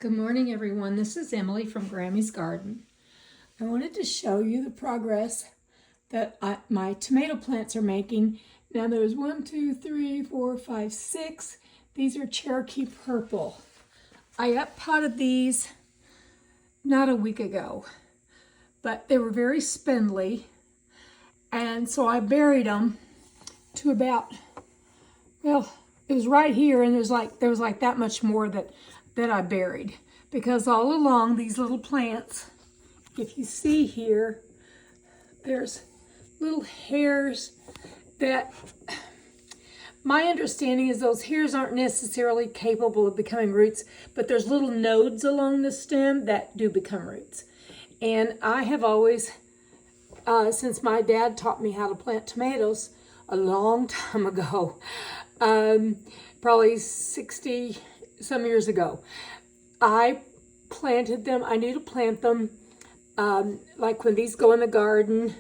Good morning, everyone. This is Emily from Grammy's Garden. I wanted to show you the progress that my tomato plants are making. Now there's 1, 2, 3, 4, 5, 6. These are Cherokee Purple. I uppotted these not a week ago, but they were very spindly. And so I buried them to about, well, it was right here, and there was like that much more that I buried, because all along these little plants, if you see here, there's little hairs that, my understanding is those hairs aren't necessarily capable of becoming roots, but there's little nodes along the stem that do become roots. And I have always, since my dad taught me how to plant tomatoes a long time ago, probably 60 some years ago, I planted them. I knew to plant them like when these go in the garden.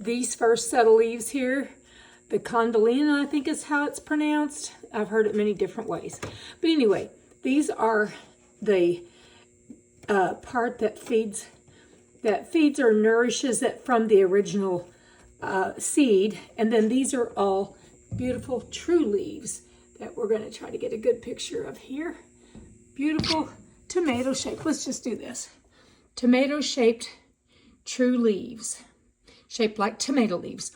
These first set of leaves here, the condylina, I think is how it's pronounced. I've heard it many different ways. But anyway, these are the part that feeds or nourishes it from the original seed. And then these are all beautiful true leaves that we're going to try to get a good picture of here. Beautiful tomato shape. Let's just do this. Tomato shaped true leaves, shaped like tomato leaves.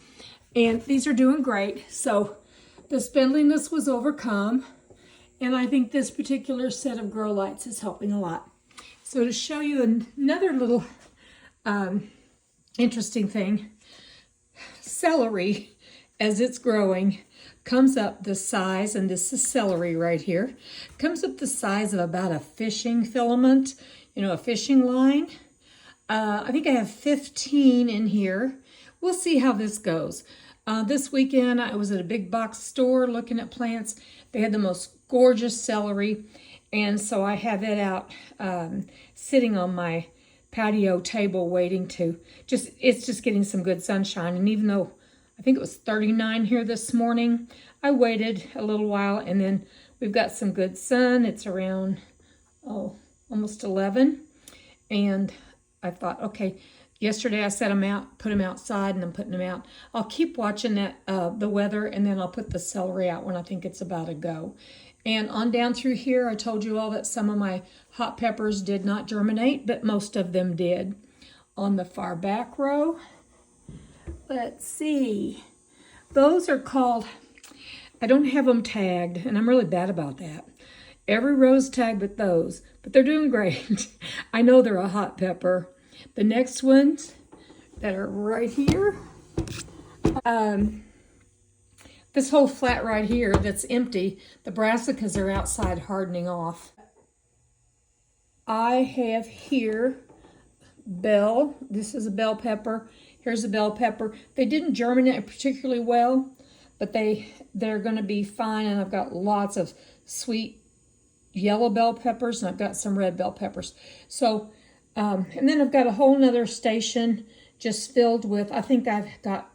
And these are doing great. So the spindliness was overcome. And I think this particular set of grow lights is helping a lot. So to show you another little interesting thing, celery, as it's growing, comes up the size, and this is celery right here, comes up the size of about a fishing filament, a fishing line. I think I have 15 in here. We'll see how this goes. This weekend, I was at a big box store looking at plants. They had the most gorgeous celery, and so I have it out sitting on my patio table waiting to, it's just getting some good sunshine. And even though I think it was 39 here this morning, I waited a little while, and then we've got some good sun. It's around, almost 11. And I thought, okay, yesterday I set them out, put them outside, and I'm putting them out. I'll keep watching that the weather, and then I'll put the celery out when I think it's about to go. And on down through here, I told you all that some of my hot peppers did not germinate, but most of them did. On the far back row, let's see. Those are called, I don't have them tagged, and I'm really bad about that. Every row's tagged with those, but they're doing great. I know they're a hot pepper. The next ones that are right here, this whole flat right here that's empty, the brassicas are outside hardening off. I have here bell. This is a bell pepper. Here's a bell pepper. They didn't germinate particularly well, but they're going to be fine. And I've got lots of sweet yellow bell peppers, and I've got some red bell peppers. So, and then I've got a whole nother station just filled with, I think I've got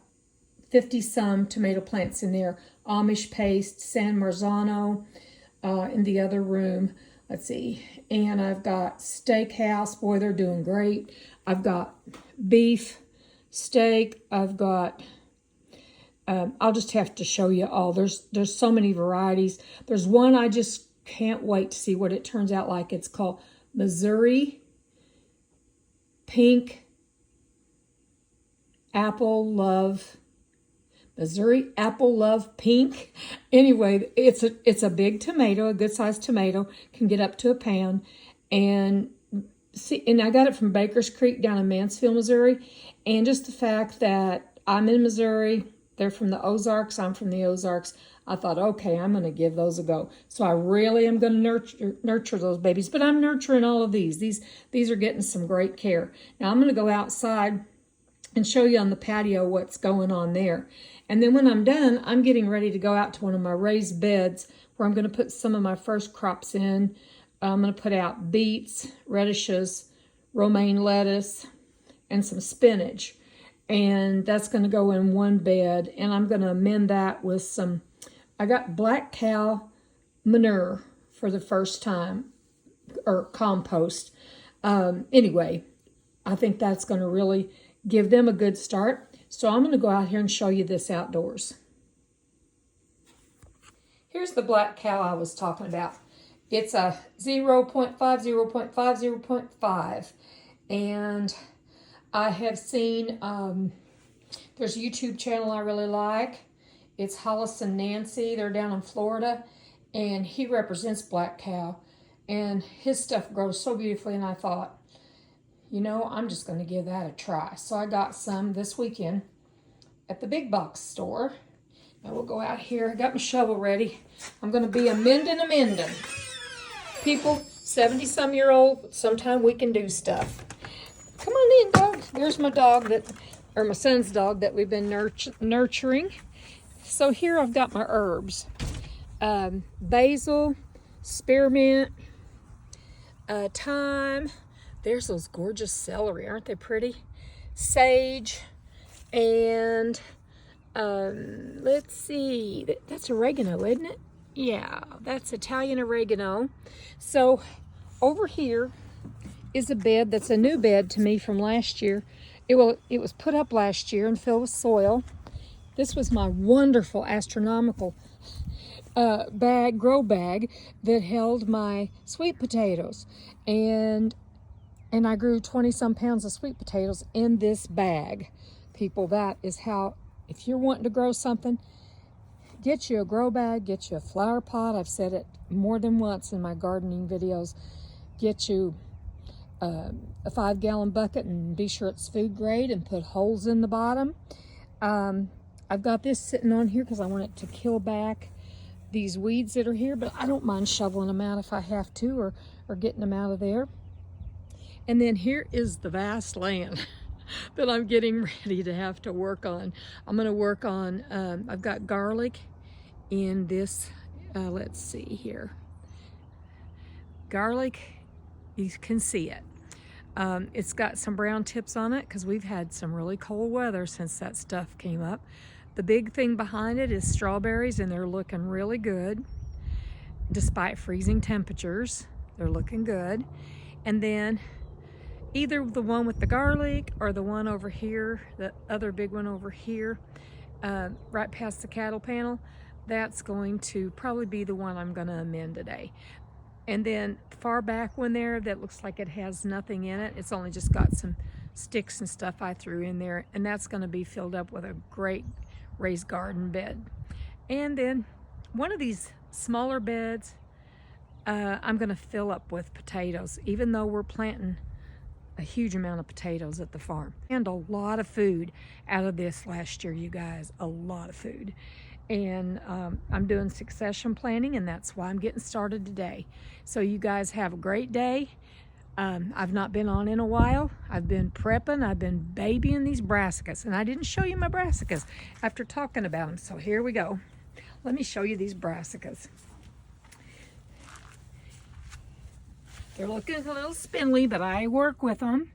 50 some tomato plants in there. Amish paste, San Marzano in the other room. Let's see. And I've got steakhouse. Boy, they're doing great. I've got beef, steak. I've got, I'll just have to show you all. There's so many varieties. There's one I just can't wait to see what it turns out like. It's called Missouri Pink Apple Love. Missouri Apple Love Pink. Anyway, it's a big tomato, a good sized tomato, can get up to a pound. And see, and I got it from Baker's Creek down in Mansfield, Missouri. And just the fact that I'm in Missouri, they're from the Ozarks, I'm from the Ozarks, I thought, okay, I'm going to give those a go. So I really am going to nurture those babies. But I'm nurturing all of these. These are getting some great care. Now I'm going to go outside and show you on the patio what's going on there. And then when I'm done, I'm getting ready to go out to one of my raised beds where I'm going to put some of my first crops in. I'm going to put out beets, radishes, romaine lettuce, and some spinach. And that's going to go in one bed. And I'm going to amend that with some, I got black cow manure for the first time. or compost. Anyway, I think that's going to really give them a good start. So I'm going to go out here and show you this outdoors. Here's the black cow I was talking about. It's a 0.5, 0.5, 0.5. And I have seen, there's a YouTube channel I really like. It's Hollis and Nancy. They're down in Florida. And he represents black cow. And his stuff grows so beautifully. And I thought, you know, I'm just going to give that a try. So I got some this weekend at the big box store. Now we'll go out here. I got my shovel ready. I'm going to be amending. People, 70-some-year-old, sometime we can do stuff. Come on in, dog. There's my dog or my son's dog that we've been nurturing. So here I've got my herbs. Basil, spearmint, thyme. There's those gorgeous celery. Aren't they pretty? Sage, and let's see. That's oregano, isn't it? Yeah, that's Italian oregano. So over here is a bed that's a new bed to me from last year. It was put up last year and filled with soil. This was my wonderful astronomical grow bag that held my sweet potatoes. And I grew 20-some pounds of sweet potatoes in this bag. People, that is how, if you're wanting to grow something, get you a grow bag, get you a flower pot. I've said it more than once in my gardening videos. Get you a 5-gallon bucket and be sure it's food grade and put holes in the bottom. I've got this sitting on here because I want it to kill back these weeds that are here, but I don't mind shoveling them out if I have to, or getting them out of there. And then here is the vast land that I'm getting ready to have to work on. I'm going to work on, I've got garlic in this, let's see here. Garlic, you can see it. It's got some brown tips on it because we've had some really cold weather since that stuff came up. The big thing behind it is strawberries, and they're looking really good. Despite freezing temperatures, they're looking good. And then either the one with the garlic or the one over here, the other big one over here, right past the cattle panel, that's going to probably be the one I'm going to amend today. And then far back one there that looks like it has nothing in it, it's only just got some sticks and stuff I threw in there, and that's going to be filled up with a great raised garden bed. And then one of these smaller beds, I'm going to fill up with potatoes, even though we're planting a huge amount of potatoes at the farm. And a lot of food out of this last year, you guys, a lot of food. And I'm doing succession planting, and that's why I'm getting started today. So you guys have a great day. I've not been on in a while. I've been prepping. I've been babying these brassicas, and I didn't show you my brassicas after talking about them. So here we go. Let me show you these brassicas. They're looking a little spindly, but I work with them.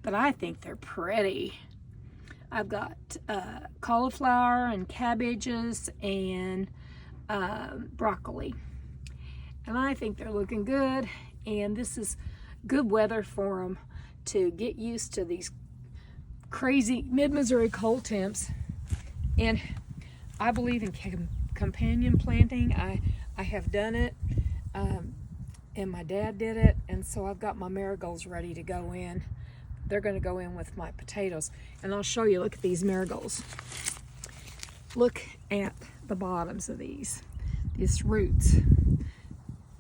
But I think they're pretty. I've got cauliflower and cabbages and broccoli. And I think they're looking good. And this is good weather for them to get used to these crazy mid-Missouri cold temps. And I believe in companion planting. I have done it. And my dad did it, and so I've got my marigolds ready to go in. They're going to go in with my potatoes, and I'll show you. Look at these marigolds. Look at the bottoms of these roots.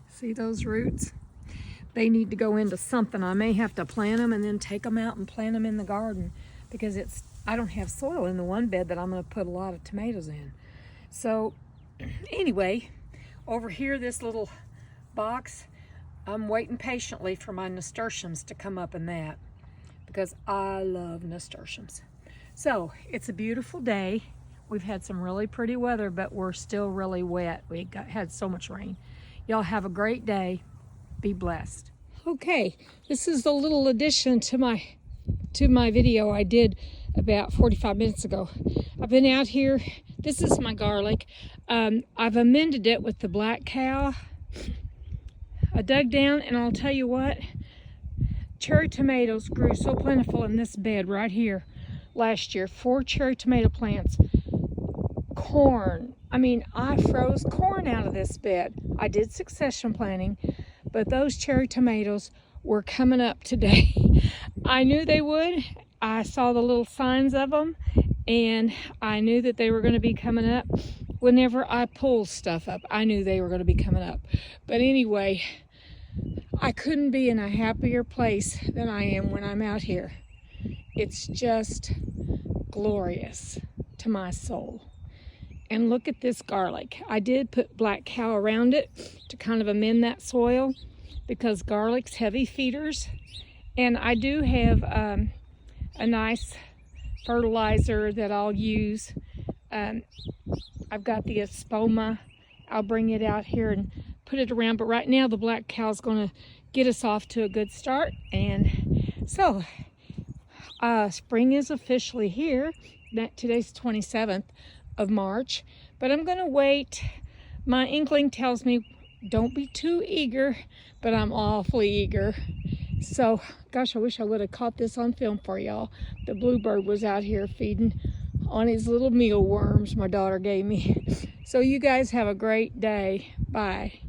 See those roots? They need to go into something. I may have to plant them and then take them out and plant them in the garden because I don't have soil in the one bed that I'm going to put a lot of tomatoes in. So anyway, over here, this little box, I'm waiting patiently for my nasturtiums to come up in that because I love nasturtiums. So it's a beautiful day. We've had some really pretty weather, but we're still really wet. We had so much rain. Y'all have a great day. Be blessed. Okay, this is the little addition to my video I did about 45 minutes ago. I've been out here. This is my garlic. I've amended it with the black cow. I dug down, and I'll tell you what, cherry tomatoes grew so plentiful in this bed right here last year. 4 cherry tomato plants. Corn. I mean, I froze corn out of this bed. I did succession planting, but those cherry tomatoes were coming up today. I knew they would. I saw the little signs of them, and I knew that they were going to be coming up. Whenever I pull stuff up, I knew they were going to be coming up. But anyway, I couldn't be in a happier place than I am when I'm out here. It's just glorious to my soul. And look at this garlic. I did put black cow around it to kind of amend that soil because garlic's heavy feeders. And I do have a nice fertilizer that I'll use. I've got the espoma. I'll bring it out here and put it around. But right now the black cow is going to get us off to a good start. And so spring is officially here. Today's the 27th of March, but I'm going to wait. My inkling tells me don't be too eager, but I'm awfully eager. So, gosh, I wish I would have caught this on film for y'all. The bluebird was out here feeding on his little mealworms my daughter gave me. So you guys have a great day. Bye.